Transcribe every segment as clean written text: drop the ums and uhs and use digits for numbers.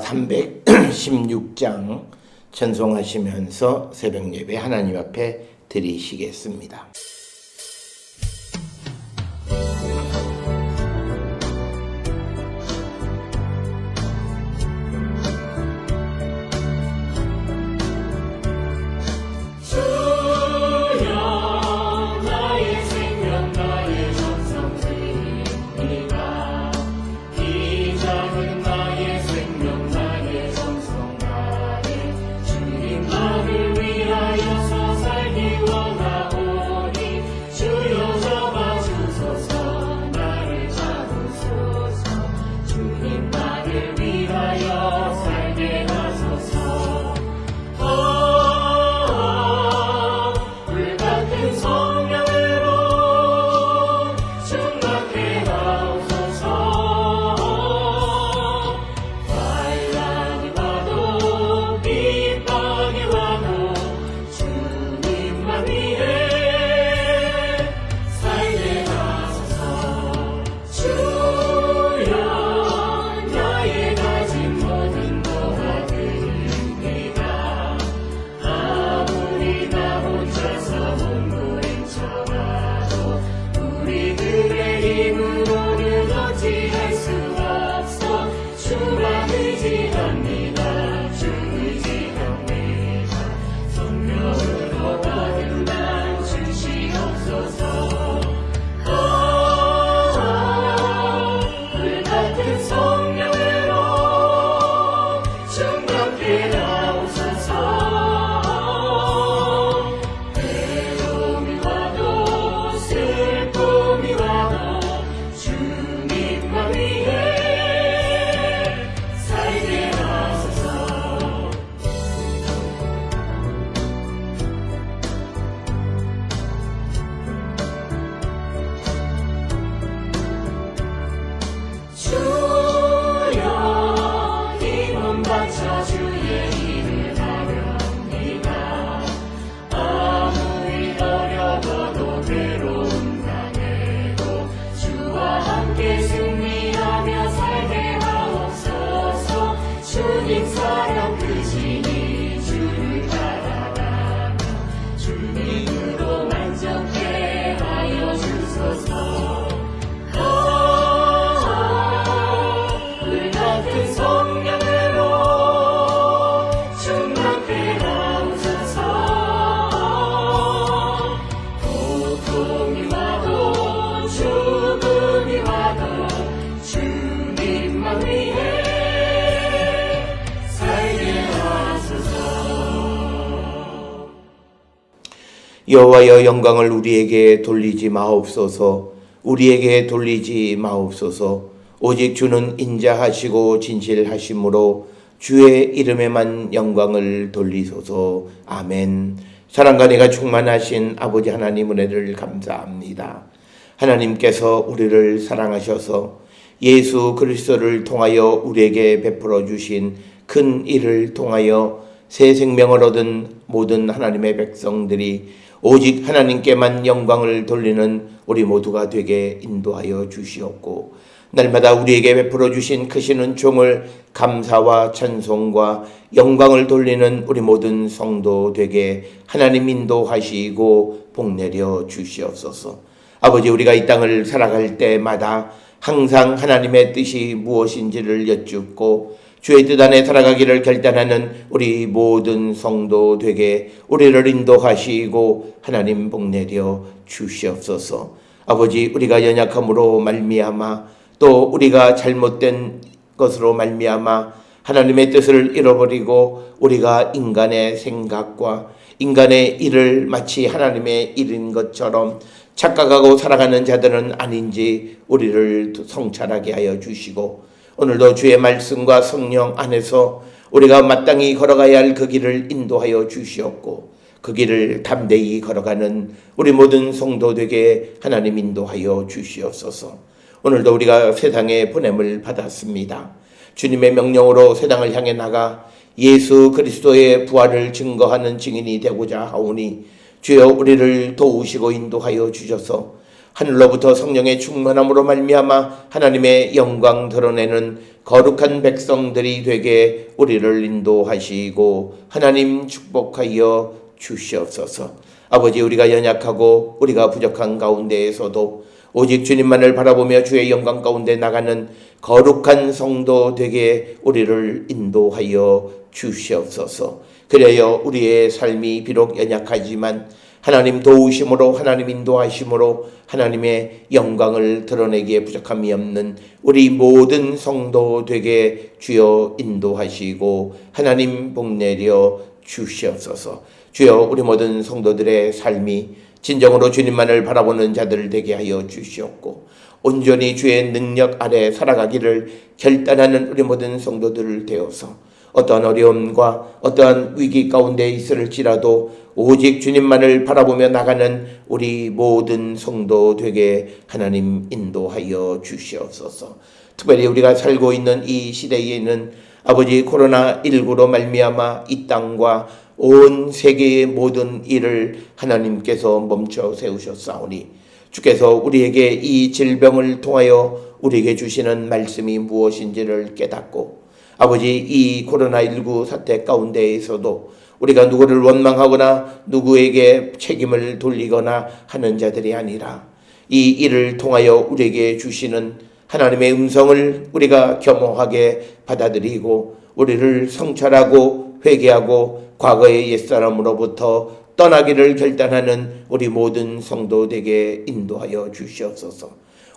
316장 찬송하시면서 새벽 예배 하나님 앞에 드리시겠습니다. 여호와여, 영광을 우리에게 돌리지 마옵소서. 우리에게 돌리지 마옵소서. 오직 주는 인자하시고 진실하심으로 주의 이름에만 영광을 돌리소서. 아멘. 사랑과 은혜가 충만하신 아버지 하나님, 은혜를 감사합니다. 하나님께서 우리를 사랑하셔서 예수 그리스도를 통하여 우리에게 베풀어 주신 큰 일을 통하여 새 생명을 얻은 모든 하나님의 백성들이 오직 하나님께만 영광을 돌리는 우리 모두가 되게 인도하여 주시옵고, 날마다 우리에게 베풀어 주신 크신 은총을 감사와 찬송과 영광을 돌리는 우리 모든 성도 되게 하나님 인도하시고 복내려 주시옵소서. 아버지, 우리가 이 땅을 살아갈 때마다 항상 하나님의 뜻이 무엇인지를 여쭙고 주의 뜻 안에 살아가기를 결단하는 우리 모든 성도 되게 우리를 인도하시고 하나님 복내려 주시옵소서. 아버지, 우리가 연약함으로 말미암아 또 우리가 잘못된 것으로 말미암아 하나님의 뜻을 잃어버리고 우리가 인간의 생각과 인간의 일을 마치 하나님의 일인 것처럼 착각하고 살아가는 자들은 아닌지 우리를 성찰하게 하여 주시고, 오늘도 주의 말씀과 성령 안에서 우리가 마땅히 걸어가야 할 그 길을 인도하여 주시옵고, 그 길을 담대히 걸어가는 우리 모든 성도 되게 하나님 인도하여 주시옵소서. 오늘도 우리가 세상에 보냄을 받았습니다. 주님의 명령으로 세상을 향해 나가 예수 그리스도의 부활을 증거하는 증인이 되고자 하오니 주여, 우리를 도우시고 인도하여 주셔서 하늘로부터 성령의 충만함으로 말미암아 하나님의 영광 드러내는 거룩한 백성들이 되게 우리를 인도하시고 하나님 축복하여 주시옵소서. 아버지, 우리가 연약하고 우리가 부족한 가운데에서도 오직 주님만을 바라보며 주의 영광 가운데 나가는 거룩한 성도 되게 우리를 인도하여 주시옵소서. 그래야 우리의 삶이 비록 연약하지만 하나님 도우심으로, 하나님 인도하심으로 하나님의 영광을 드러내기에 부족함이 없는 우리 모든 성도 되게 주여 인도하시고 하나님 복내려 주시옵소서. 주여, 우리 모든 성도들의 삶이 진정으로 주님만을 바라보는 자들 되게 하여 주시옵고 온전히 주의 능력 아래 살아가기를 결단하는 우리 모든 성도들 되어서 어떠한 어려움과 어떠한 위기 가운데 있을지라도 오직 주님만을 바라보며 나가는 우리 모든 성도 되게 하나님 인도하여 주시옵소서. 특별히 우리가 살고 있는 이 시대에는 아버지 코로나19로 말미암아 이 땅과 온 세계의 모든 일을 하나님께서 멈춰 세우셨사오니 주께서 우리에게 이 질병을 통하여 우리에게 주시는 말씀이 무엇인지를 깨닫고 아버지, 이 코로나19 사태 가운데에서도 우리가 누구를 원망하거나 누구에게 책임을 돌리거나 하는 자들이 아니라 이 일을 통하여 우리에게 주시는 하나님의 음성을 우리가 겸허하게 받아들이고 우리를 성찰하고 회개하고 과거의 옛사람으로부터 떠나기를 결단하는 우리 모든 성도에게 인도하여 주시옵소서.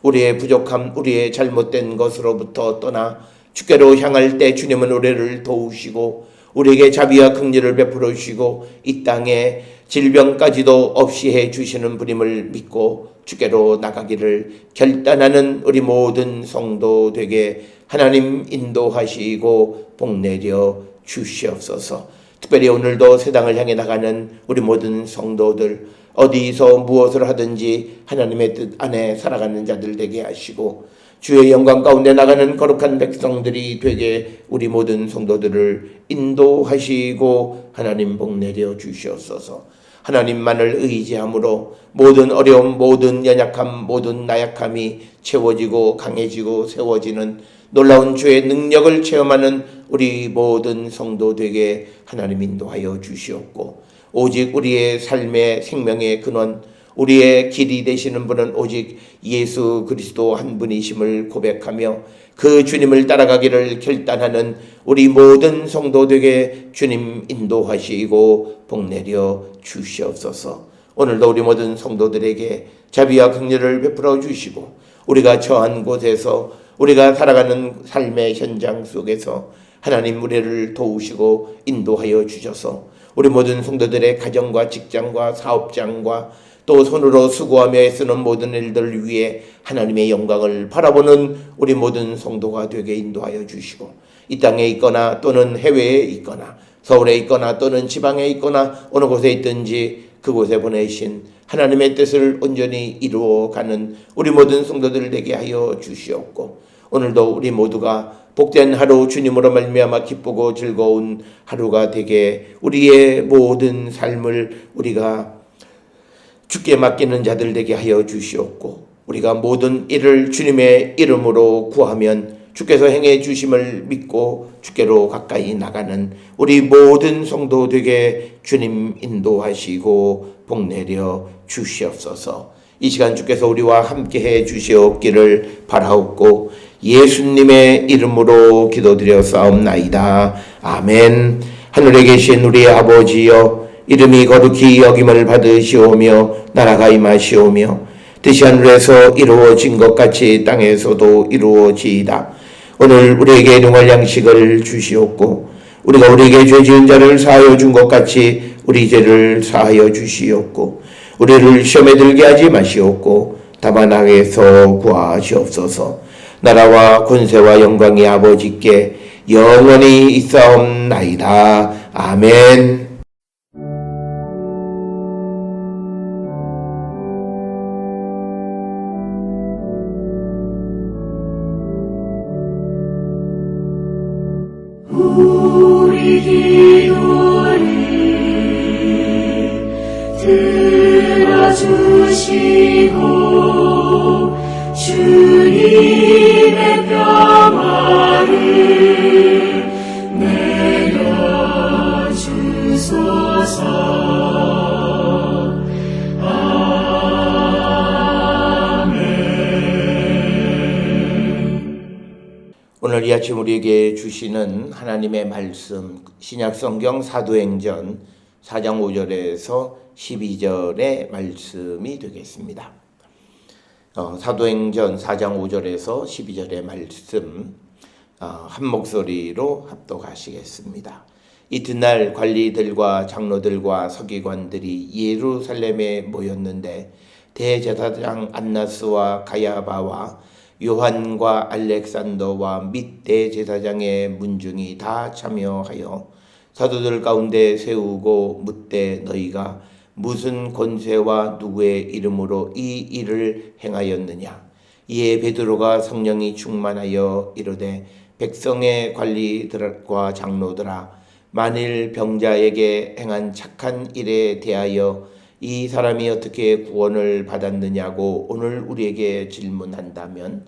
우리의 부족함, 우리의 잘못된 것으로부터 떠나 주께로 향할 때 주님은 우리를 도우시고 우리에게 자비와 긍휼을 베풀어 주시고 이 땅에 질병까지도 없이 해 주시는 분임을 믿고 주께로 나가기를 결단하는 우리 모든 성도 되게 하나님 인도하시고 복내려 주시옵소서. 특별히 오늘도 세상을 향해 나가는 우리 모든 성도들 어디서 무엇을 하든지 하나님의 뜻 안에 살아가는 자들 되게 하시고 주의 영광 가운데 나가는 거룩한 백성들이 되게 우리 모든 성도들을 인도하시고 하나님 복내려 주시옵소서. 하나님만을 의지함으로 모든 어려움, 모든 연약함, 모든 나약함이 채워지고 강해지고 세워지는 놀라운 주의 능력을 체험하는 우리 모든 성도들에게 하나님 인도하여 주시옵고 오직 우리의 삶의 생명의 근원, 우리의 길이 되시는 분은 오직 예수 그리스도 한 분이심을 고백하며 그 주님을 따라가기를 결단하는 우리 모든 성도들에게 주님 인도하시고 복내려 주시옵소서. 오늘도 우리 모든 성도들에게 자비와 긍휼을 베풀어 주시고 우리가 처한 곳에서 우리가 살아가는 삶의 현장 속에서 하나님 우리를 도우시고 인도하여 주셔서 우리 모든 성도들의 가정과 직장과 사업장과 또 손으로 수고하며 애쓰는 모든 일들을 위해 하나님의 영광을 바라보는 우리 모든 성도가 되게 인도하여 주시고 이 땅에 있거나 또는 해외에 있거나 서울에 있거나 또는 지방에 있거나 어느 곳에 있든지 그곳에 보내신 하나님의 뜻을 온전히 이루어가는 우리 모든 성도들 되게 하여 주시옵고 오늘도 우리 모두가 복된 하루 주님으로 말미암아 기쁘고 즐거운 하루가 되게 우리의 모든 삶을 우리가 주께 맡기는 자들 되게 하여 주시옵고 우리가 모든 일을 주님의 이름으로 구하면 주께서 행해 주심을 믿고 주께로 가까이 나가는 우리 모든 성도 되게 주님 인도하시고 복내려 주시옵소서. 이 시간 주께서 우리와 함께해 주시옵기를 바라옵고 예수님의 이름으로 기도드렸사옵나이다. 아멘. 하늘에 계신 우리 아버지여 이름이 거룩히 여김을 받으시오며 나라가 임하시오며 뜻이 하늘에서 이루어진 것 같이 땅에서도 이루어지이다. 오늘 우리에게 일용할 양식을 주시옵고 우리가 우리에게 죄 지은 자를 사하여 준 것 같이 우리 죄를 사하여 주시옵고 우리를 시험에 들게 하지 마시옵고 다만 악에서 구하시옵소서. 나라와 권세와 영광이 아버지께 영원히 있사옵나이다. 아멘. 우리 기도를 들어주시고 주님의 평화를 내려주소서. 오늘 이 아침 우리에게 주시는 하나님의 말씀, 신약성경 사도행전 4장 5절에서 12절의 말씀이 되겠습니다. 사도행전 4장 5절에서 12절의 말씀 한 목소리로 합독하시겠습니다. 이튿날 관리들과 장로들과 서기관들이 예루살렘에 모였는데 대제사장 안나스와 가야바와 요한과 알렉산더와 및 대제사장의 문중이 다 참여하여 사도들 가운데 세우고 묻되 너희가 무슨 권세와 누구의 이름으로 이 일을 행하였느냐. 이에 베드로가 성령이 충만하여 이르되 백성의 관리들과 장로들아, 만일 병자에게 행한 착한 일에 대하여 이 사람이 어떻게 구원을 받았느냐고 오늘 우리에게 질문한다면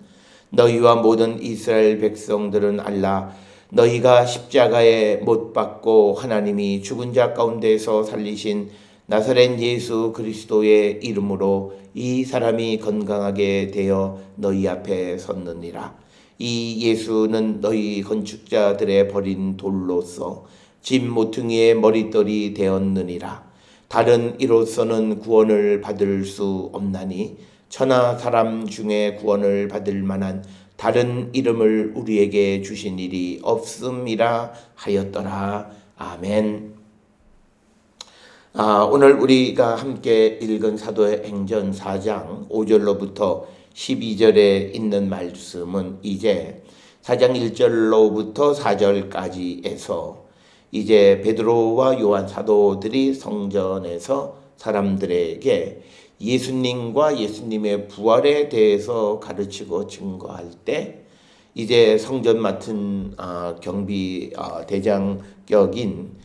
너희와 모든 이스라엘 백성들은 알라. 너희가 십자가에 못 박고 하나님이 죽은 자 가운데서 살리신 나사렛 예수 그리스도의 이름으로 이 사람이 건강하게 되어 너희 앞에 섰느니라. 이 예수는 너희 건축자들의 버린 돌로서 집 모퉁이의 머릿돌이 되었느니라. 다른 이로서는 구원을 받을 수 없나니 천하 사람 중에 구원을 받을 만한 다른 이름을 우리에게 주신 일이 없음이라 하였더라. 아멘. 오늘 우리가 함께 읽은 사도행전 4장 5절로부터 12절에 있는 말씀은 이제 4장 1절로부터 4절까지에서 이제 베드로와 요한 사도들이 성전에서 사람들에게 예수님과 예수님의 부활에 대해서 가르치고 증거할 때 이제 성전 맡은 경비 대장격인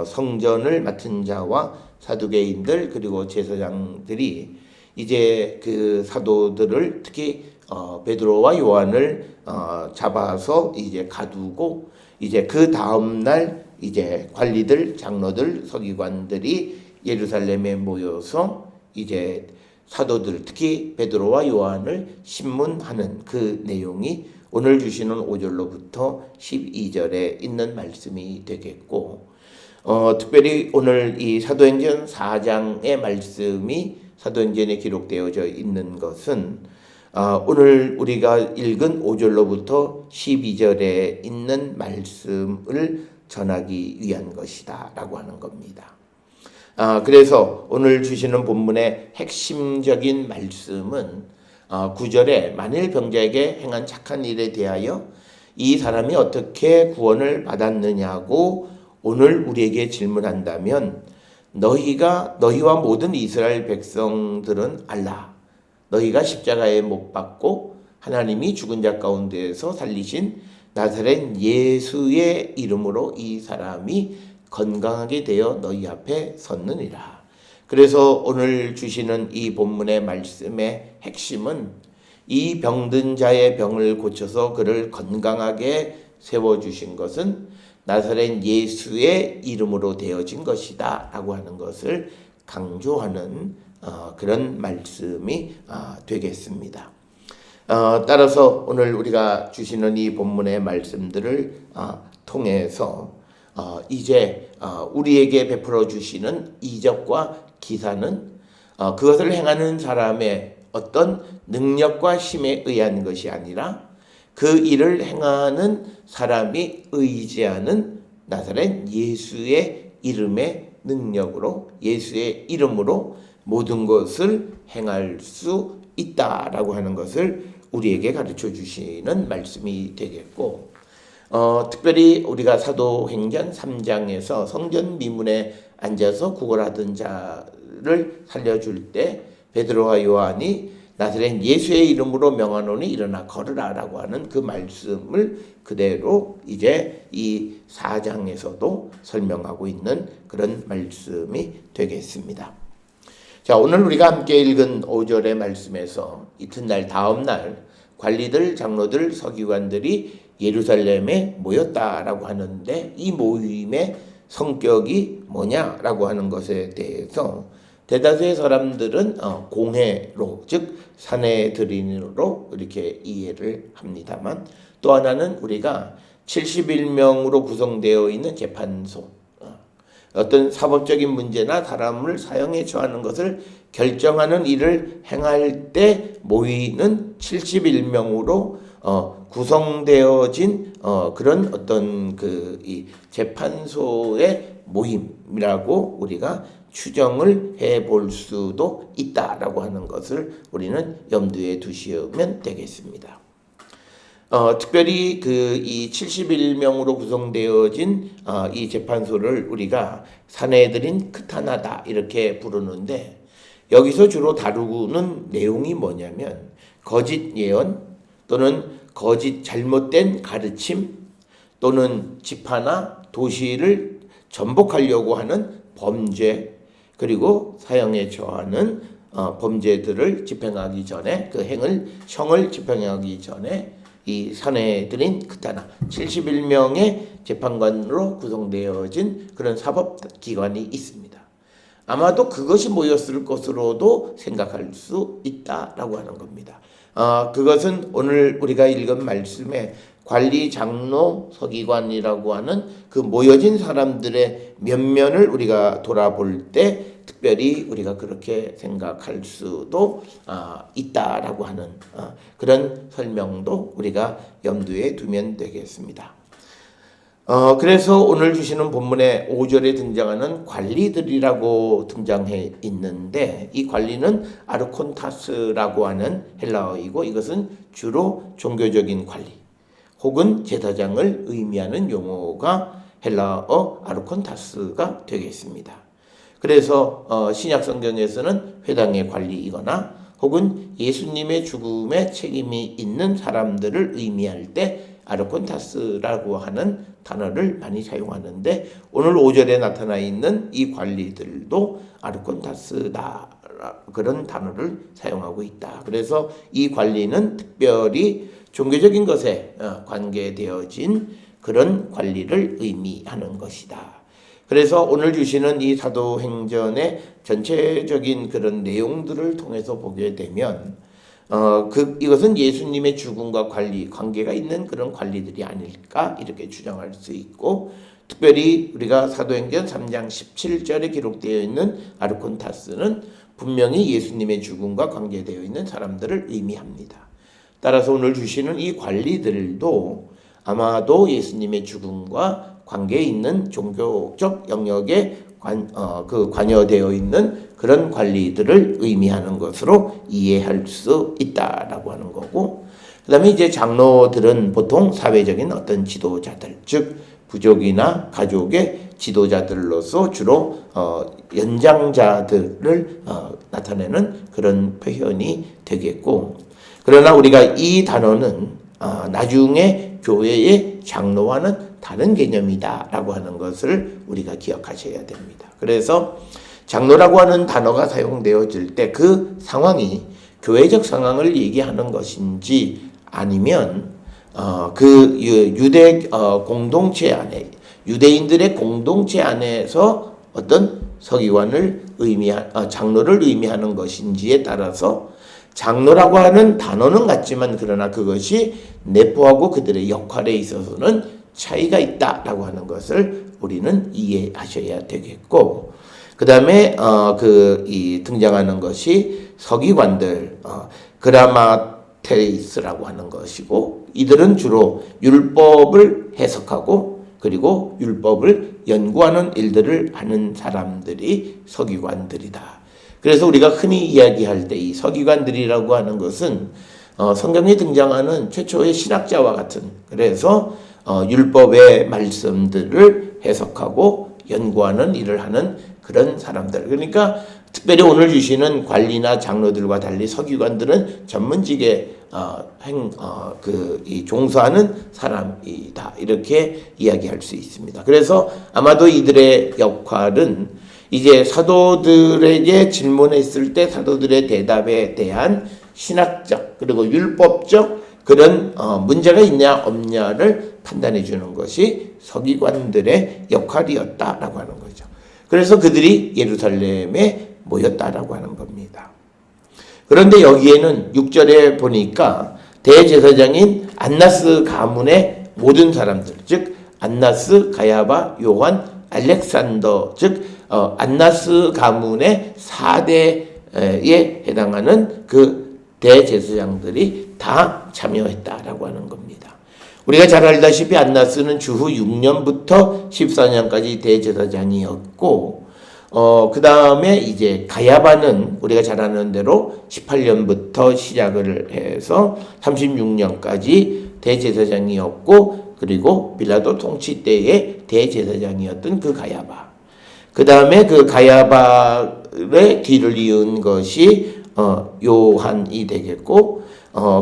성전을 맡은 자와 사두개인들 그리고 제사장들이 이제 그 사도들을 특히 베드로와 요한을 잡아서 이제 가두고 이제 그 다음 날 이제 관리들, 장로들, 서기관들이 예루살렘에 모여서 이제 사도들 특히 베드로와 요한을 신문하는 그 내용이 오늘 주시는 5절로부터 12절에 있는 말씀이 되겠고 특별히 오늘 이 사도행전 4장의 말씀이 사도행전에 기록되어져 있는 것은 오늘 우리가 읽은 5절로부터 12절에 있는 말씀을 전하기 위한 것이다 라고 하는 겁니다. 그래서 오늘 주시는 본문의 핵심적인 말씀은 9절에 만일 병자에게 행한 착한 일에 대하여 이 사람이 어떻게 구원을 받았느냐고 오늘 우리에게 질문한다면 너희와 모든 이스라엘 백성들은 알라. 너희가 십자가에 못 박고 하나님이 죽은 자 가운데에서 살리신 나사렛 예수의 이름으로 이 사람이 건강하게 되어 너희 앞에 섰느니라. 그래서 오늘 주시는 이 본문의 말씀의 핵심은 이 병든 자의 병을 고쳐서 그를 건강하게 세워주신 것은 나사렛 예수의 이름으로 되어진 것이다 라고 하는 것을 강조하는 그런 말씀이 되겠습니다. 따라서 오늘 우리가 주시는 이 본문의 말씀들을 통해서 이제 우리에게 베풀어 주시는 이적과 기사는 그것을 행하는 사람의 어떤 능력과 힘에 의한 것이 아니라 그 일을 행하는 사람이 의지하는 나사렛 예수의 이름의 능력으로 예수의 이름으로 모든 것을 행할 수 있다라고 하는 것을 우리에게 가르쳐 주시는 말씀이 되겠고 특별히 우리가 사도행전 3장에서 성전 미문에 앉아서 구걸하던 자를 살려줄 때 베드로와 요한이 나사렛 예수의 이름으로 명하노니 일어나 걸으라라고 하는 그 말씀을 그대로 이제 이 4장에서도 설명하고 있는 그런 말씀이 되겠습니다. 자, 오늘 우리가 함께 읽은 5절의 말씀에서 이튿날 다음 날 관리들, 장로들, 서기관들이 예루살렘에 모였다라고 하는데 이 모임의 성격이 뭐냐라고 하는 것에 대해서 대다수의 사람들은 공회로, 즉 사내들인으로 이렇게 이해를 합니다만, 또 하나는 우리가 71명으로 구성되어 있는 재판소, 어떤 사법적인 문제나 사람을 사형에 처하는 것을 결정하는 일을 행할 때 모이는 71명으로 구성되어진 그런 어떤 이 재판소의 모임이라고 우리가 추정을 해볼 수도 있다라고 하는 것을 우리는 염두에 두시면 되겠습니다. 특별히 이 71명으로 구성되어진 이 재판소를 우리가 사내들인 크타나다 이렇게 부르는데, 여기서 주로 다루는 내용이 뭐냐면 거짓 예언 또는 거짓 잘못된 가르침 또는 지파나 도시를 전복하려고 하는 범죄, 그리고 사형에 처하는 범죄들을 집행하기 전에 형을 집행하기 전에 이 사내들인 크타나 71명의 재판관으로 구성되어진 그런 사법기관이 있습니다. 아마도 그것이 모였을 것으로도 생각할 수 있다라고 하는 겁니다. 그것은 오늘 우리가 읽은 말씀에 관리, 장로, 서기관이라고 하는 그 모여진 사람들의 면면을 우리가 돌아볼 때 특별히 우리가 그렇게 생각할 수도 있다라고 하는 그런 설명도 우리가 염두에 두면 되겠습니다. 그래서 오늘 주시는 본문의 5절에 등장하는 관리들이라고 등장해 있는데, 이 관리는 아르콘타스라고 하는 헬라어이고, 이것은 주로 종교적인 관리 혹은 제사장을 의미하는 용어가 헬라어 아르콘타스가 되겠습니다. 그래서 신약 성경에서는 회당의 관리이거나 혹은 예수님의 죽음에 책임이 있는 사람들을 의미할 때 아르콘타스라고 하는 단어를 많이 사용하는데, 오늘 5절에 나타나 있는 이 관리들도 아르콘타스다 그런 단어를 사용하고 있다. 그래서 이 관리는 특별히 종교적인 것에 관계되어진 그런 관리를 의미하는 것이다. 그래서 오늘 주시는 이 사도행전의 전체적인 그런 내용들을 통해서 보게 되면 이것은 예수님의 죽음과 관계가 있는 그런 관리들이 아닐까 이렇게 추정할 수 있고, 특별히 우리가 사도행전 3장 17절에 기록되어 있는 아르콘타스는 분명히 예수님의 죽음과 관계되어 있는 사람들을 의미합니다. 따라서 오늘 주시는 이 관리들도 아마도 예수님의 죽음과 관계 있는 종교적 영역에 관여되어 있는 그런 관리들을 의미하는 것으로 이해할 수 있다라고 하는 거고, 그 다음에 이제 장로들은 보통 사회적인 어떤 지도자들, 즉 부족이나 가족의 지도자들로서 주로 연장자들을 나타내는 그런 표현이 되겠고, 그러나 우리가 이 단어는 나중에 교회의 장로와는 다른 개념이다라고 하는 것을 우리가 기억하셔야 됩니다. 그래서 장로라고 하는 단어가 사용되어질 때 그 상황이 교회적 상황을 얘기하는 것인지, 아니면 그 유대 공동체 안에, 유대인들의 공동체 안에서 어떤 서기관을 장로를 의미하는 것인지에 따라서 장로라고 하는 단어는 같지만 그러나 그것이 내포하고 그들의 역할에 있어서는 차이가 있다라고 하는 것을 우리는 이해하셔야 되겠고, 그 다음에 이 등장하는 것이 서기관들, 그라마테이스라고 하는 것이고, 이들은 주로 율법을 해석하고 그리고 율법을 연구하는 일들을 하는 사람들이 서기관들이다. 그래서 우리가 흔히 이야기할 때 이 서기관들이라고 하는 것은 성경에 등장하는 최초의 신학자와 같은, 그래서 율법의 말씀들을 해석하고 연구하는 일을 하는 그런 사람들. 그러니까 특별히 오늘 주시는 관리나 장로들과 달리 서기관들은 전문직에 종사하는 사람이다, 이렇게 이야기할 수 있습니다. 그래서 아마도 이들의 역할은 이제 사도들에게 질문했을 때 사도들의 대답에 대한 신학적 그리고 율법적 그런 문제가 있냐 없냐를 판단해 주는 것이 서기관들의 역할이었다라고 하는 거죠. 그래서 그들이 예루살렘에 모였다라고 하는 겁니다. 그런데 여기에는 6절에 보니까 대제사장인 안나스 가문의 모든 사람들, 즉 안나스, 가야바, 요한, 알렉산더, 즉 안나스 가문의 4대에 해당하는 그 대제사장들이 다 참여했다라고 하는 겁니다. 우리가 잘 알다시피 안나스는 주후 6년부터 14년까지 대제사장이었고, 그 다음에 이제 가야바는 우리가 잘 아는 대로 18년부터 시작을 해서 36년까지 대제사장이었고, 그리고 빌라도 통치 때의 대제사장이었던 그 가야바. 그 다음에 그 가야바의 뒤를 이은 것이 요한이 되겠고,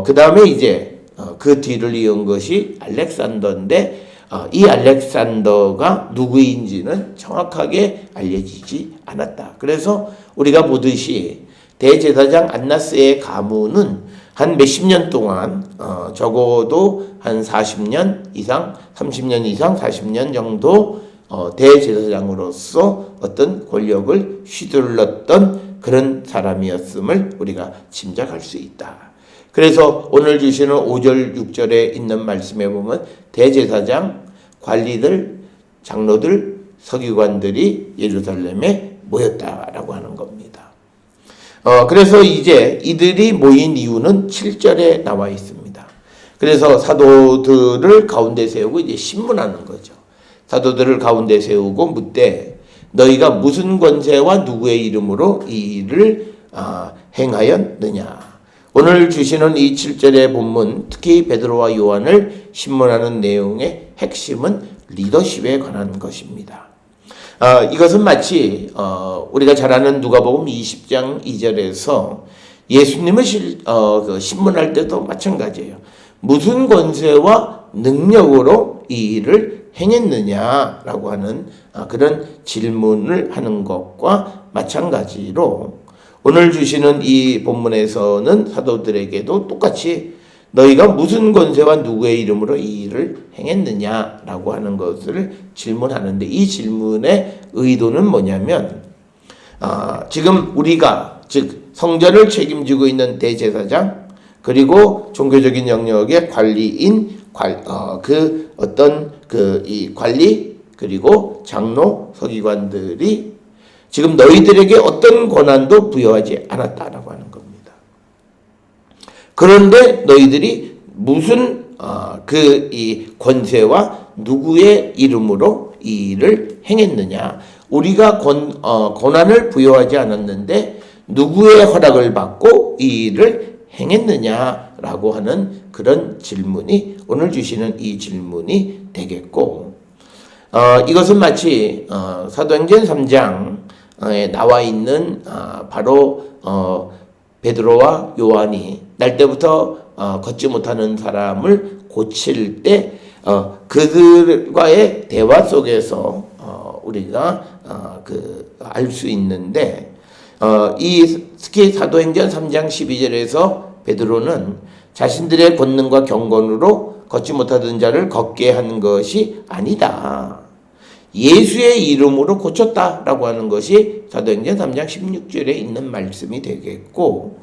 그 다음에 이제 그 뒤를 이은 것이 알렉산더인데, 이 알렉산더가 누구인지는 정확하게 알려지지 않았다. 그래서 우리가 보듯이 대제사장 안나스의 가문은 한 몇십 년 동안 적어도 한 40년 이상, 30년 이상, 40년 정도 대제사장으로서 어떤 권력을 휘둘렀던 그런 사람이었음을 우리가 짐작할 수 있다. 그래서 오늘 주시는 5절, 6절에 있는 말씀에 보면 대제사장, 관리들, 장로들, 서기관들이 예루살렘에 모였다라고 하는 겁니다. 그래서 이제 이들이 모인 이유는 7절에 나와 있습니다. 그래서 사도들을 가운데 세우고 이제 신문하는 거죠. 사도들을 가운데 세우고 묻되 너희가 무슨 권세와 누구의 이름으로 이 일을 행하였느냐. 오늘 주시는 이 7절의 본문, 특히 베드로와 요한을 신문하는 내용의 핵심은 리더십에 관한 것입니다. 이것은 마치 우리가 잘 아는 누가복음 20장 2절에서 예수님을 신문할 때도 마찬가지예요. 무슨 권세와 능력으로 이 일을 행했느냐라고 하는 그런 질문을 하는 것과 마찬가지로 오늘 주시는 이 본문에서는 사도들에게도 똑같이 너희가 무슨 권세와 누구의 이름으로 이 일을 행했느냐라고 하는 것을 질문하는데, 이 질문의 의도는 뭐냐면 지금 우리가 즉 성전을 책임지고 있는 대제사장, 그리고 종교적인 영역의 관리인, 이 관리, 그리고 장로, 서기관들이 지금 너희들에게 어떤 권한도 부여하지 않았다라고 하는 겁니다. 그런데 너희들이 무슨 이 권세와 누구의 이름으로 이 일을 행했느냐? 우리가 권한을 부여하지 않았는데 누구의 허락을 받고 이 일을 행했느냐라고 하는 그런 질문이 오늘 주시는 이 질문이 되겠고, 이것은 마치 사도행전 3장에 나와 있는 바로 베드로와 요한이 날 때부터 걷지 못하는 사람을 고칠 때 그들과의 대화 속에서 우리가 알 수 있는데, 특히 사도행전 3장 12절에서 베드로는 자신들의 권능과 경건으로 걷지 못하던 자를 걷게 한 것이 아니다, 예수의 이름으로 고쳤다라고 하는 것이 사도행전 3장 16절에 있는 말씀이 되겠고,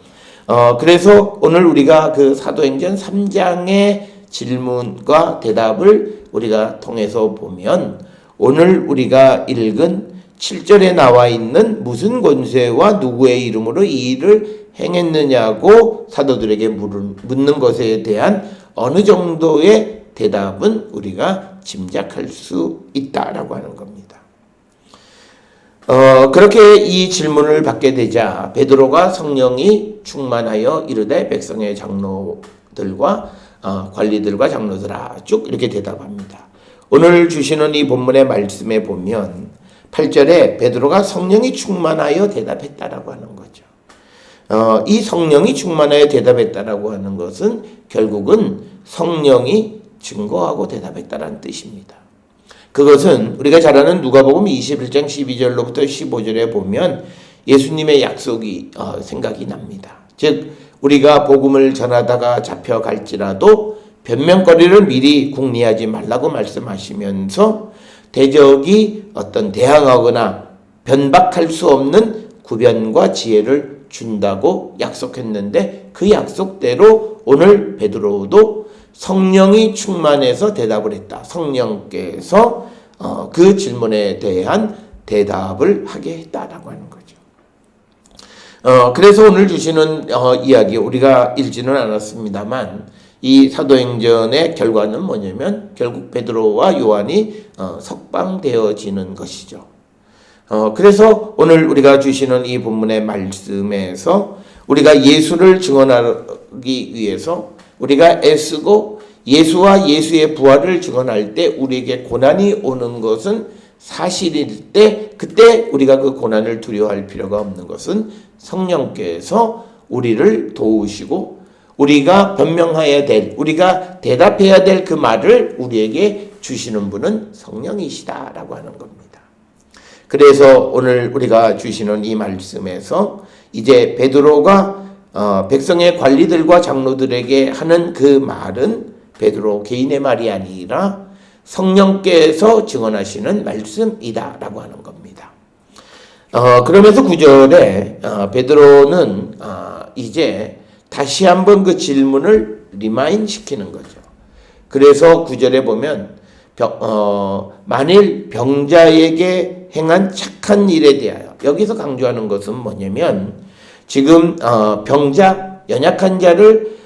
그래서 오늘 우리가 그 사도행전 3장의 질문과 대답을 우리가 통해서 보면 오늘 우리가 읽은 7절에 나와 있는 무슨 권세와 누구의 이름으로 이 일을 행했느냐고 사도들에게 묻는 것에 대한 어느 정도의 대답은 우리가 짐작할 수 있다라고 하는 겁니다. 그렇게 이 질문을 받게 되자 베드로가 성령이 충만하여 이르되 백성의 장로들과 관리들과 장로들아, 쭉 이렇게 대답합니다. 오늘 주시는 이 본문의 말씀에 보면 8절에 베드로가 성령이 충만하여 대답했다라고 하는 거죠. 이 성령이 충만하여 대답했다라고 하는 것은 결국은 성령이 증거하고 대답했다라는 뜻입니다. 그것은 우리가 잘 아는 누가복음 21장 12절로부터 15절에 보면 예수님의 약속이 생각이 납니다. 즉 우리가 복음을 전하다가 잡혀갈지라도 변명거리를 미리 궁리하지 말라고 말씀하시면서 대적이 어떤 대항하거나 변박할 수 없는 구변과 지혜를 준다고 약속했는데 그 약속대로 오늘 베드로도 성령이 충만해서 대답을 했다. 성령께서 그 질문에 대한 대답을 하게 했다라고 하는 거죠. 그래서 오늘 주시는 이야기 우리가 읽지는 않았습니다만 이 사도행전의 결과는 뭐냐면 결국 베드로와 요한이 석방되어지는 것이죠. 그래서 오늘 우리가 주시는 이 본문의 말씀에서 우리가 예수를 증언하기 위해서 우리가 애쓰고 예수와 예수의 부활을 증언할 때 우리에게 고난이 오는 것은 사실일 때 그때 우리가 그 고난을 두려워할 필요가 없는 것은 성령께서 우리를 도우시고 우리가 변명해야 될 우리가 대답해야 될 그 말을 우리에게 주시는 분은 성령이시다라고 하는 겁니다. 그래서 오늘 우리가 주시는 이 말씀에서 이제 베드로가 백성의 관리들과 장로들에게 하는 그 말은 베드로 개인의 말이 아니라 성령께서 증언하시는 말씀이다라고 하는 겁니다. 그러면서 9절에 베드로는 이제 다시 한번 그 질문을 리마인드 시키는 거죠. 그래서 9절에 보면 만일 병자에게 행한 착한 일에 대하여 여기서 강조하는 것은 뭐냐면 지금 병자 연약한 자를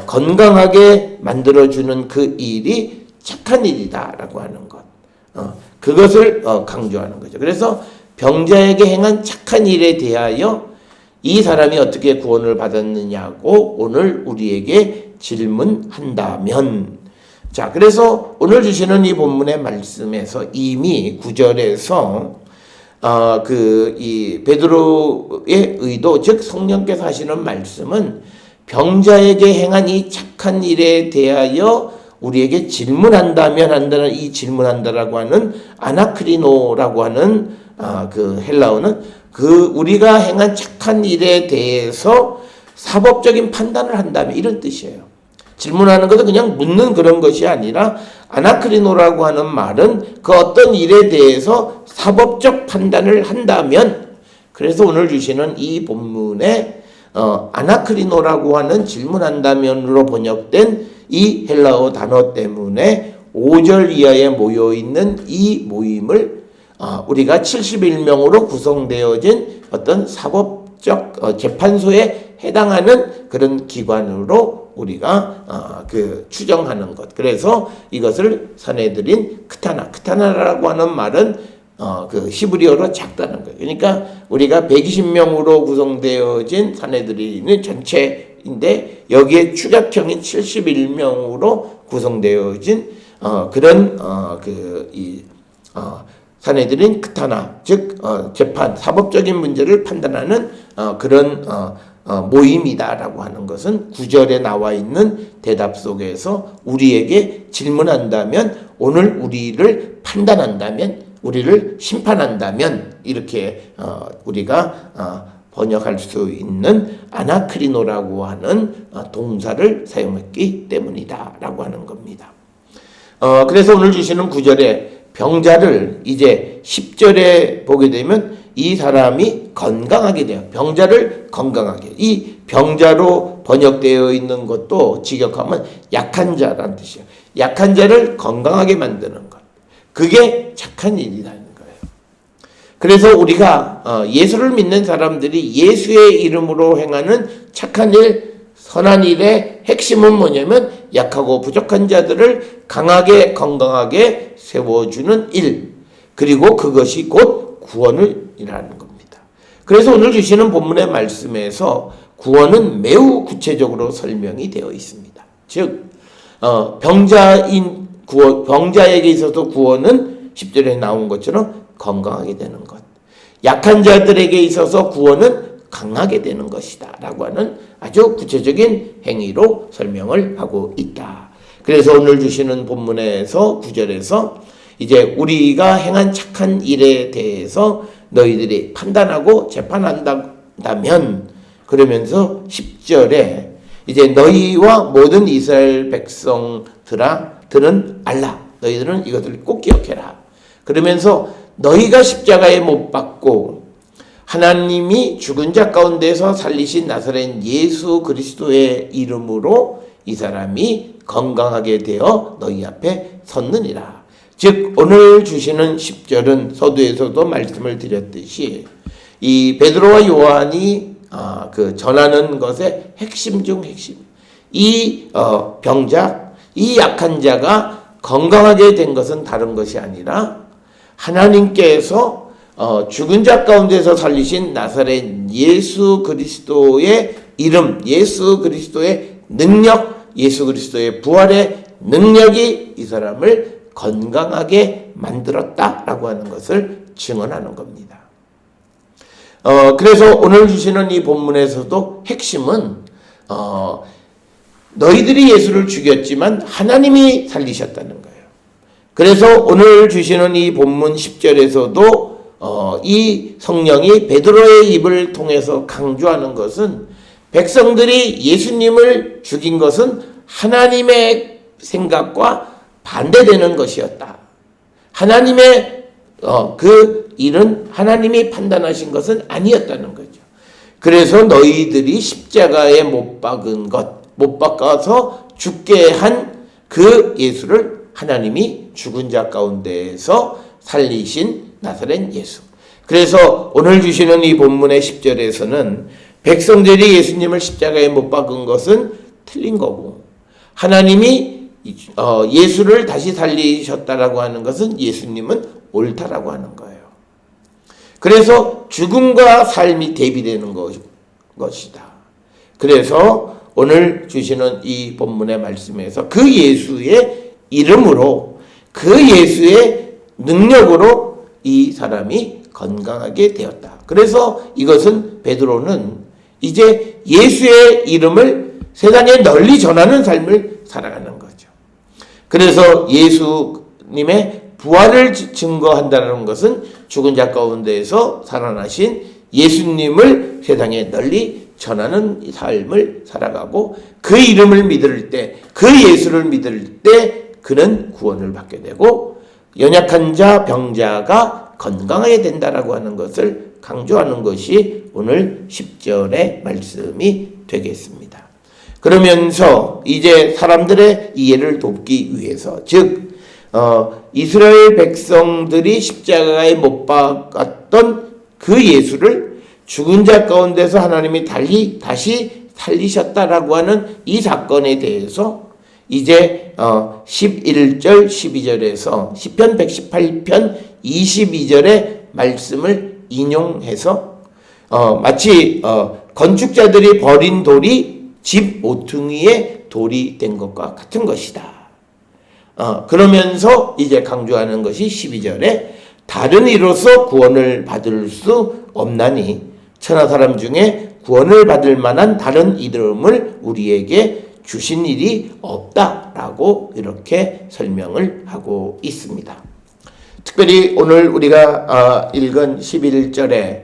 건강하게 만들어주는 그 일이 착한 일이다라고 하는 것 그것을 강조하는 거죠. 그래서 병자에게 행한 착한 일에 대하여 이 사람이 어떻게 구원을 받았느냐고 오늘 우리에게 질문한다면 자 그래서 오늘 주시는 이 본문의 말씀에서 이미 9절에서 이 베드로의 의도 즉 성령께서 하시는 말씀은 병자에게 행한 이 착한 일에 대하여 우리에게 질문한다면 한다는 이 질문한다라고 하는 아나크리노라고 하는 그 헬라어는 그 우리가 행한 착한 일에 대해서 사법적인 판단을 한다면 이런 뜻이에요. 질문하는 것은 그냥 묻는 그런 것이 아니라 아나크리노라고 하는 말은 그 어떤 일에 대해서 사법적 판단을 한다면 그래서 오늘 주시는 이 본문에 아나크리노라고 하는 질문한다면으로 번역된 이 헬라어 단어 때문에 5절 이하에 모여있는 이 모임을 우리가 71명으로 구성되어진 어떤 사법적 재판소에 해당하는 그런 기관으로 우리가 추정하는 것. 그래서 이것을 사내들인 크타나라고 하는 말은 히브리어로 작다는 거예요. 그러니까 우리가 120명으로 구성되어진 사내들인의 전체인데 여기에 축약형인 71명으로 구성되어진 그런 사내들인 크타나 즉 재판 사법적인 문제를 판단하는 그런 모임이다라고 하는 것은 9절에 나와 있는 대답 속에서 우리에게 질문한다면 오늘 우리를 판단한다면 우리를 심판한다면 이렇게 우리가 번역할 수 있는 아나크리노라고 하는 동사를 사용했기 때문이다라고 하는 겁니다. 그래서 오늘 주시는 9절에 병자를 이제 10절에 보게 되면 이 사람이 건강하게 돼요. 병자를 건강하게. 이 병자로 번역되어 있는 것도 직역하면 약한 자라는 뜻이에요. 약한 자를 건강하게 만드는 것. 그게 착한 일이라는 거예요. 그래서 우리가 예수를 믿는 사람들이 예수의 이름으로 행하는 착한 일, 선한 일의 핵심은 뭐냐면 약하고 부족한 자들을 강하게 건강하게 세워주는 일. 그리고 그것이 곧 구원을 이라는 겁니다. 그래서 오늘 주시는 본문의 말씀에서 구원은 매우 구체적으로 설명이 되어 있습니다. 즉 병자에게 있어서 구원은 10절에 나온 것처럼 건강하게 되는 것. 약한 자들에게 있어서 구원은 강하게 되는 것이다 라고 하는 아주 구체적인 행위로 설명을 하고 있다. 그래서 오늘 주시는 본문에서 9절에서 이제 우리가 행한 착한 일에 대해서 너희들이 판단하고 재판한다면, 그러면서 10절에 이제 너희와 모든 이스라엘 백성들은 알라. 너희들은 이것을 꼭 기억해라. 그러면서 너희가 십자가에 못 박고 하나님이 죽은 자 가운데서 살리신 나사렛 예수 그리스도의 이름으로 이 사람이 건강하게 되어 너희 앞에 섰느니라. 즉 오늘 주시는 10절은 서두에서도 말씀을 드렸듯이 이 베드로와 요한이 그 전하는 것의 핵심 중 핵심. 이 병자, 이 약한 자가 건강하게 된 것은 다른 것이 아니라 하나님께서 죽은 자 가운데서 살리신 나사렛 예수 그리스도의 이름, 예수 그리스도의 능력, 예수 그리스도의 부활의 능력이 이 사람을 건강하게 만들었다라고 하는 것을 증언하는 겁니다. 그래서 오늘 주시는 이 본문에서도 핵심은 너희들이 예수를 죽였지만 하나님이 살리셨다는 거예요. 그래서 오늘 주시는 이 본문 10절에서도 이 성령이 베드로의 입을 통해서 강조하는 것은 백성들이 예수님을 죽인 것은 하나님의 생각과 반대되는 것이었다. 하나님의 그 일은 하나님이 판단하신 것은 아니었다는 거죠. 그래서 너희들이 십자가에 못 박은 것, 못 박아서 죽게 한 그 예수를 하나님이 죽은 자 가운데에서 살리신 나사렛 예수. 그래서 오늘 주시는 이 본문의 10절에서는 백성들이 예수님을 십자가에 못 박은 것은 틀린 거고, 하나님이 예수를 다시 살리셨다라고 하는 것은 예수님은 옳다라고 하는 거예요. 그래서 죽음과 삶이 대비되는 것이다. 그래서 오늘 주시는 이 본문의 말씀에서 그 예수의 이름으로, 그 예수의 능력으로 이 사람이 건강하게 되었다. 그래서 이것은 베드로는 이제 예수의 이름을 세상에 널리 전하는 삶을 살아가는 거죠. 그래서 예수님의 부활을 증거한다는 것은 죽은 자 가운데에서 살아나신 예수님을 세상에 널리 전하는 삶을 살아가고, 그 이름을 믿을 때, 그 예수를 믿을 때 그는 구원을 받게 되고 연약한 자, 병자가 건강하게 된다라고 하는 것을 강조하는 것이 오늘 10절의 말씀이 되겠습니다. 그러면서 이제 사람들의 이해를 돕기 위해서, 즉 이스라엘 백성들이 십자가에 못 박았던 그 예수를 죽은 자 가운데서 하나님이 다시 살리셨다라고 하는 이 사건에 대해서 이제 11절 12절에서 시편 118편 22절의 말씀을 인용해서 마치 건축자들이 버린 돌이 집 모퉁이의 돌이 된 것과 같은 것이다. 그러면서 이제 강조하는 것이 12절에 다른 이로서 구원을 받을 수 없나니 천하 사람 중에 구원을 받을 만한 다른 이름을 우리에게 주신 일이 없다라고 이렇게 설명을 하고 있습니다. 특별히 오늘 우리가 읽은 11절에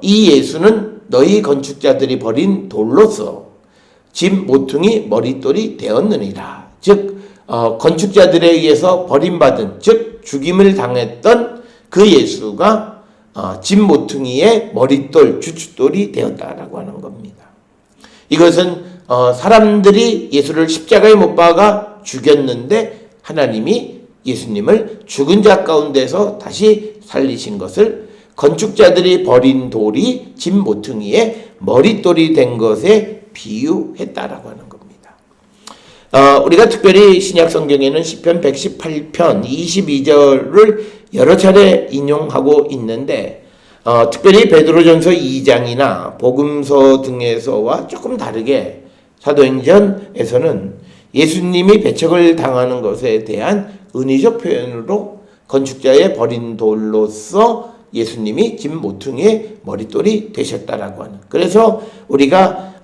이 예수는 너희 건축자들이 버린 돌로서 집 모퉁이 머릿돌이 되었느니라. 즉 건축자들에 의해서 버림받은, 즉 죽임을 당했던 그 예수가 집 모퉁이의 머릿돌, 주춧돌이 되었다라고 하는 겁니다. 이것은 사람들이 예수를 십자가에 못 박아 죽였는데 하나님이 예수님을 죽은 자 가운데서 다시 살리신 것을 건축자들이 버린 돌이 집 모퉁이의 머릿돌이 된 것에 비유했다라고 하는 겁니다. 우리가 특별히 신약 성경에는 시편 118편 22절을 여러 차례 인용하고 있는데 특별히 베드로전서 2장이나 복음서 등에서와 조금 다르게 사도행전에서는 예수님이 배척을 당하는 것에 대한 은의적 표현으로 건축자의 버린 돌로서 예수님이 집 모퉁이의 머릿돌이 되셨다라고 하는. 그래서 우리가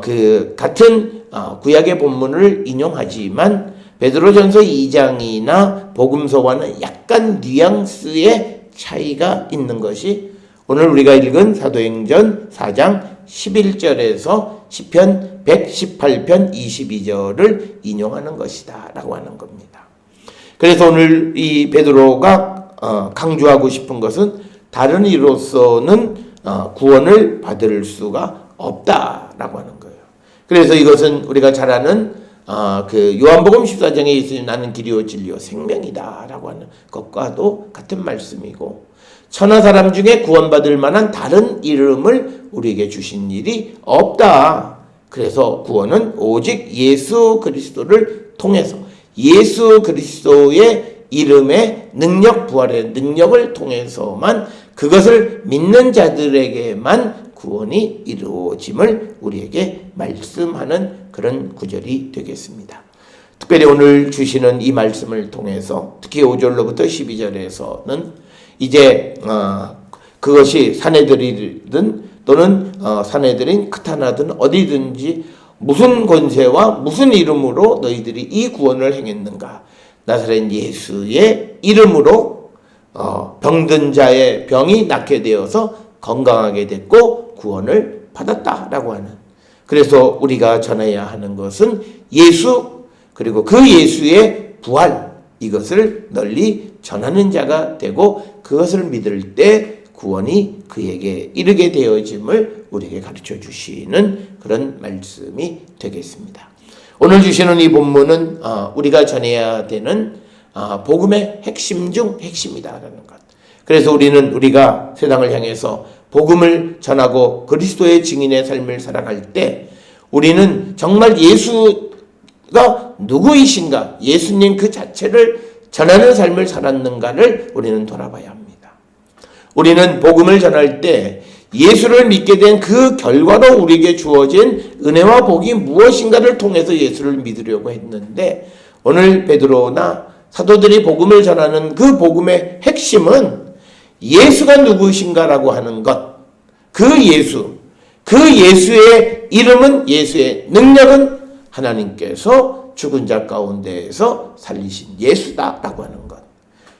그 같은 구약의 본문을 인용하지만 베드로전서 2장이나 복음서와는 약간 뉘앙스의 차이가 있는 것이 오늘 우리가 읽은 사도행전 4장 11절에서 시편 118편 22절을 인용하는 것이다 라고 하는 겁니다. 그래서 오늘 이 베드로가 강조하고 싶은 것은 다른 이로서는 구원을 받을 수가 없다라고 하는 거예요. 그래서 이것은 우리가 잘 아는 그 요한복음 14장에 예수님 나는 길이요 진리요 생명이다라고 하는 것과도 같은 말씀이고, 천하 사람 중에 구원받을 만한 다른 이름을 우리에게 주신 일이 없다. 그래서 구원은 오직 예수 그리스도를 통해서, 예수 그리스도의 이름의 능력, 부활의 능력을 통해서만, 그것을 믿는 자들에게만 구원이 이루어짐을 우리에게 말씀하는 그런 구절이 되겠습니다. 특별히 오늘 주시는 이 말씀을 통해서 특히 5절로부터 12절에서는 이제 그것이 사내들이든 또는 사내들인 크타나든 어디든지 무슨 권세와 무슨 이름으로 너희들이 이 구원을 행했는가? 나사렛 예수의 이름으로 병든 자의 병이 낫게 되어서 건강하게 됐고 구원을 받았다라고 하는, 그래서 우리가 전해야 하는 것은 예수, 그리고 그 예수의 부활, 이것을 널리 전하는 자가 되고 그것을 믿을 때 구원이 그에게 이르게 되어짐을 우리에게 가르쳐 주시는 그런 말씀이 되겠습니다. 오늘 주시는 이 본문은 우리가 전해야 되는 복음의 핵심 중 핵심이다라는 것. 그래서 우리가 세상을 향해서 복음을 전하고 그리스도의 증인의 삶을 살아갈 때 우리는 정말 예수가 누구이신가, 예수님 그 자체를 전하는 삶을 살았는가를 우리는 돌아봐야 합니다. 우리는 복음을 전할 때 예수를 믿게 된 그 결과로 우리에게 주어진 은혜와 복이 무엇인가를 통해서 예수를 믿으려고 했는데, 오늘 베드로나 사도들이 복음을 전하는 그 복음의 핵심은 예수가 누구신가라고 하는 것, 그 예수의 이름은, 예수의 능력은 하나님께서 죽은 자 가운데에서 살리신 예수다라고 하는 것,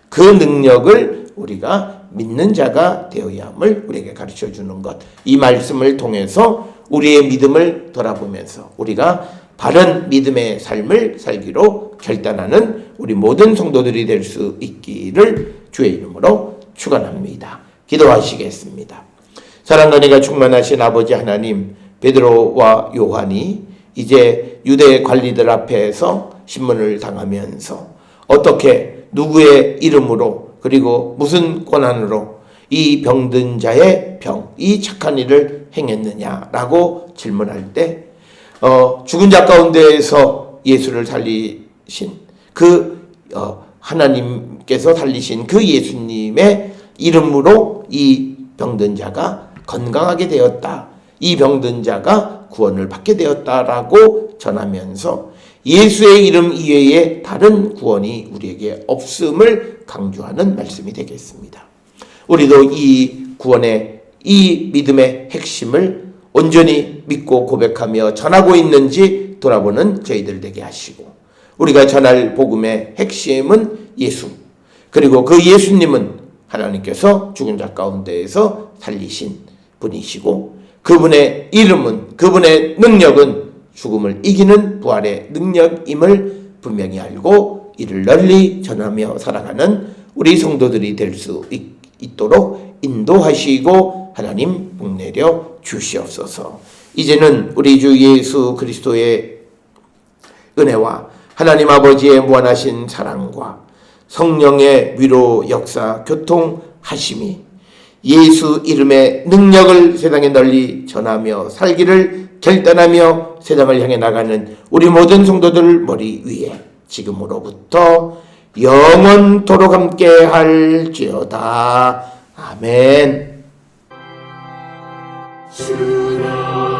그 능력을 우리가 믿는 자가 되어야 함을 우리에게 가르쳐 주는 것, 이 말씀을 통해서 우리의 믿음을 돌아보면서 우리가 바른 믿음의 삶을 살기로 결단하는 우리 모든 성도들이 될 수 있기를 주의 이름으로 축원합니다. 기도하시겠습니다. 사랑과 은혜가 충만하신 아버지 하나님, 베드로와 요한이 이제 유대 관리들 앞에서 신문을 당하면서 어떻게 누구의 이름으로 그리고 무슨 권한으로 이 병든 자의 병, 이 착한 일을 행했느냐라고 질문할 때 죽은 자 가운데에서 예수를 살리신 하나님께서 살리신 그 예수님의 이름으로 이 병든 자가 건강하게 되었다, 이 병든 자가 구원을 받게 되었다라고 전하면서 예수의 이름 이외에 다른 구원이 우리에게 없음을 강조하는 말씀이 되겠습니다. 우리도 이 구원의, 이 믿음의 핵심을 온전히 믿고 고백하며 전하고 있는지 돌아보는 저희들 되게 하시고, 우리가 전할 복음의 핵심은 예수, 그리고 그 예수님은 하나님께서 죽은 자 가운데에서 살리신 분이시고, 그분의 이름은, 그분의 능력은 죽음을 이기는 부활의 능력임을 분명히 알고 이를 널리 전하며 살아가는 우리 성도들이 될 수 있도록 인도하시고 하나님 복내려 주시옵소서. 이제는 우리 주 예수 그리스도의 은혜와 하나님 아버지의 무한하신 사랑과 성령의 위로 역사 교통하심이 예수 이름의 능력을 세상에 널리 전하며 살기를 결단하며 세상을 향해 나가는 우리 모든 성도들 머리 위에 지금으로부터 영원토록 함께 할지어다. 아멘. 주라